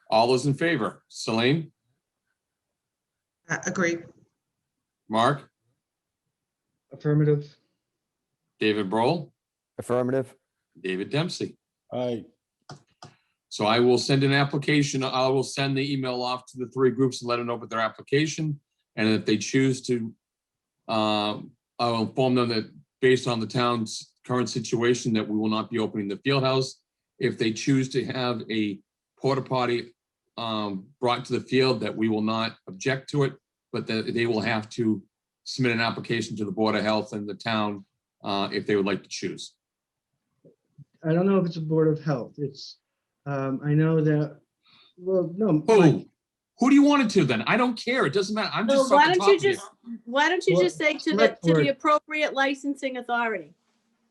All those in favor? Celine, Agree. Mark, Affirmative. David Broll, Affirmative. David Dempsey. I So I will send an application. I will send the email off to the three groups and let them know about their application. And if they choose to, I will inform them that based on the town's current situation, that we will not be opening the field house. If they choose to have a porta potty brought to the field, that we will not object to it, but that they will have to submit an application to the Board of Health and the town if they would like to choose. I don't know if it's a Board of Health. It's, I know that, well, no. Who do you want it to then? I don't care. It doesn't matter. I'm So just. why talking don't you to just, why don't you Well, just say to select the board. appropriate licensing authority?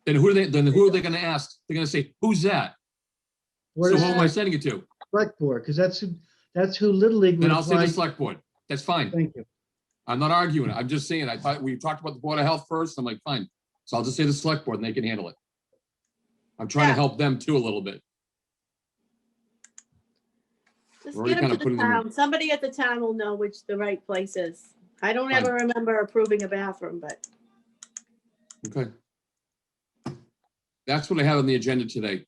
Then who are they going to ask? They're going to say, who's that? What So is who am I sending it to? Select Board? Because that's who Little League would Then I'll say apply. the select board. That's fine. Thank you. I'm not arguing it. I'm just saying, I thought we talked about the Board of Health first. I'm like, fine. So I'll just say the select board and they can handle it. I'm trying to Yeah. help them too a little bit. Just We're already get them kinda to the putting them in- town. Somebody at the town will know which the right place is. I don't Fine. ever remember approving a bathroom, but Okay. That's what I have on the agenda today.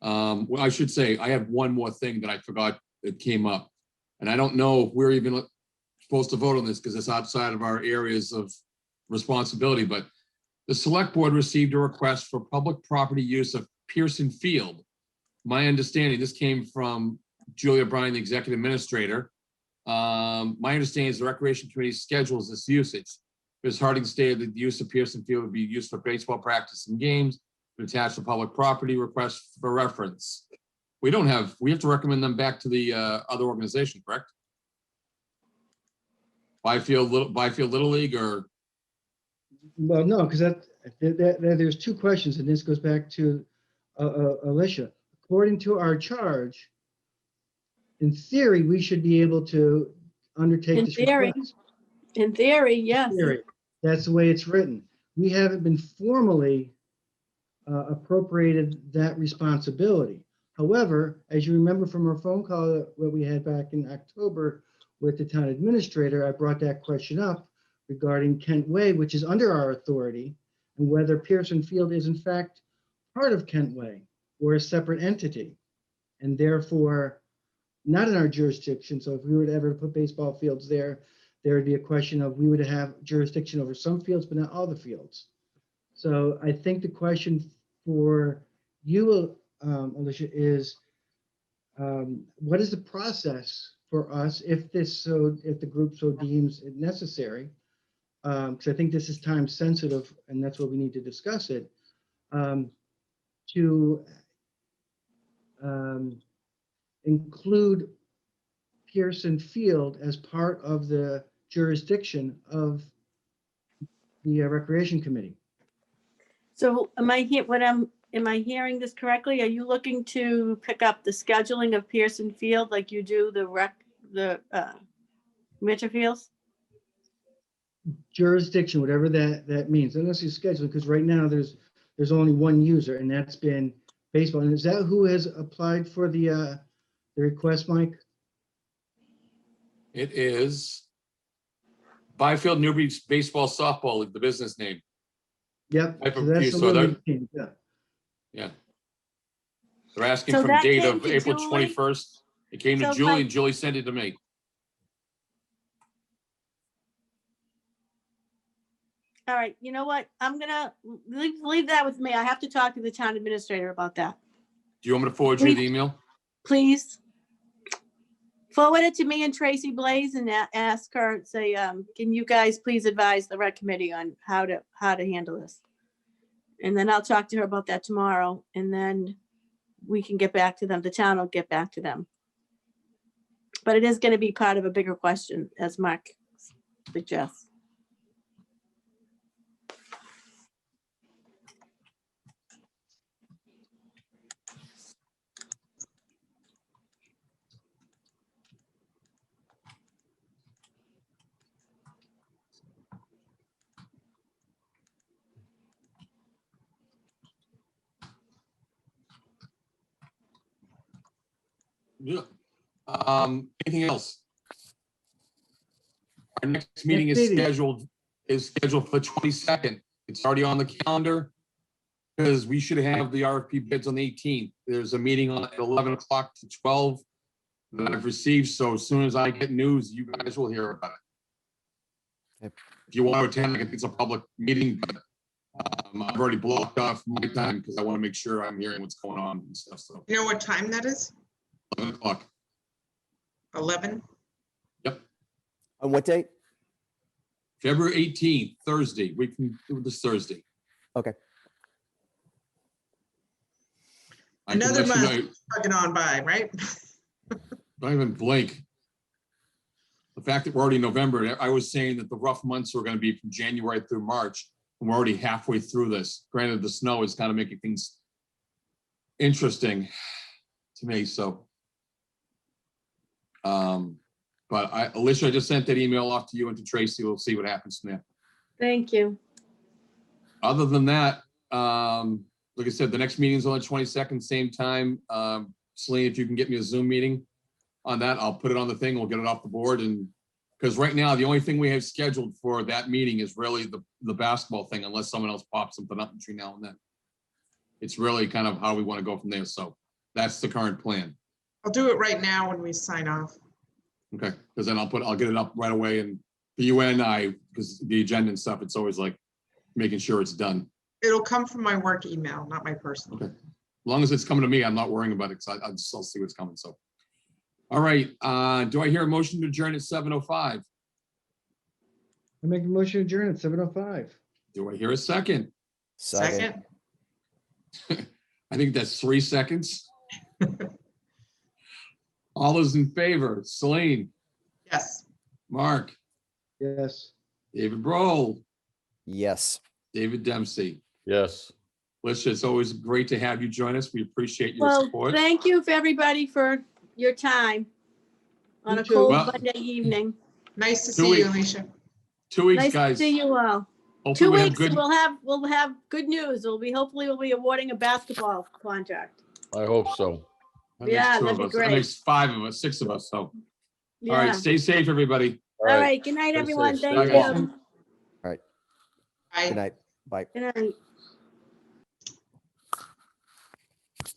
Well, I should say, I have one more thing that I forgot that came up. And I don't know if we're even supposed to vote on this because it's outside of our areas of responsibility, but the select board received a request for public property use of Pearson Field. My understanding, this came from Julia Bryan, the executive administrator. My understanding is the Recreation Committee schedules this usage. Ms. Harding stated that the use of Pearson Field would be used for baseball practice and games, attached to public property request for reference. We have to recommend them back to the other organization, correct? Byfield Little League or, Well, no, because there's two questions, and this goes back to Alicia. According to our charge, in theory, we should be able to undertake In this theory, request. in theory, yes. Theory. That's the way it's written. we haven't been formally appropriated that responsibility. However, as you remember from our phone call that we had back in October with the town administrator, I brought that question up regarding Kent Way, which is under our authority, and whether Pearson Field is in fact part of Kent Way or a separate entity, and therefore not in our jurisdiction. So if we were to ever put baseball fields there, there would be a question of we would have jurisdiction over some fields, but not all the fields. So I think the question for you, Alicia, is what is the process for us if the group so deems it necessary? Because I think this is time sensitive, and that's what we need to discuss it, to include Pearson Field as part of the jurisdiction of the Recreation Committee. So am I hearing this correctly? Are you looking to pick up the scheduling of Pearson Field like you do the Mitchell Fields? Jurisdiction, whatever that means, unless you schedule, because right now there's only one user, and that's been baseball. And is that who has applied for the request, Mike? It is Byfield Newbury Baseball Softball League, the business name. Yep. I So that's confused, the so one they're- that came, yeah. Yeah. They're asking So from that date came of to April Julie? 21st. It came to So Julie like- and Julie sent it to me. All right, you know what? I'm gonna leave that with me. I have to talk to the town administrator about that. Do you want me to forward you the email? Please forward it to me and Tracy Blaze and ask her, say, can you guys please advise the rec committee on how to handle this? And then I'll talk to her about that tomorrow, and then we can get back to them. The town will get back to them. But it is gonna be part of a bigger question, as Mark suggests. Yeah. Anything else? Our next meeting Next is meeting. scheduled for the 22nd. It's already on the calendar because we should have the RFP bids on the 18th. There's a meeting on at 11 o'clock to 12 that I've received. So as soon as I get news, you guys will hear about it. Yep. If you want to attend, I think it's a public meeting, but I've already blocked off my time because I want to make sure I'm hearing what's going on and stuff. So You know what time that is? 11 o'clock. 11? On what date? February 18th, Thursday, week from this Thursday. Okay. I can Another let you month know- chugging on by, right? Don't even blink. The fact that we're already in November, I was saying that the rough months were going to be from January through March, and we're already halfway through this. Granted, the snow is kind of making things interesting to me, so. But Alicia, I just sent that email off to you and to Tracy. We'll see what happens from there. Thank you. Other than that, like I said, the next meeting's on the 22nd, same time. Celine, if you can get me a Zoom meeting on that, I'll put it on the thing. We'll get it off the board. And because right now, the only thing we have scheduled for that meeting is really the basketball thing, unless someone else pops something up between now and then. It's really kind of how we want to go from there. So that's the current plan. I'll do it right now when we sign off. Okay, because then I'll get it up right away. And for you and I, because the agenda and stuff, it's always like making sure it's done. It'll come from my work email, not my personal. Okay. As long as it's coming to me, I'm not worrying about it. So I'll see what's coming. So, all right. Do I hear a motion to adjourn at 7:05? I make a motion to adjourn at 7:05. Do I hear a second? Second? I think that's 3 seconds. All those in favor, Celine, Yes. Mark, Yes. David Brohl, Yes. David Dempsey. Yes. Alicia, it's always great to have you join us. We appreciate your Well, support. thank you for everybody for your time on You a too. cold Well- Monday evening. Nice to Do see we- you, Alicia. 2 weeks, Nice to guys. see you all. 2 we have weeks, good. we'll have good news. Hopefully we'll be awarding a basketball contract. I hope so. That makes Yeah, two that'd of be us. That great. makes 5 of us, 6 of us. So, all Yeah. right, stay safe, everybody. All All right. right. Good night, Stay everyone. safe. Stay Thank warm. you. All right. I- Good night. Bye. Good night.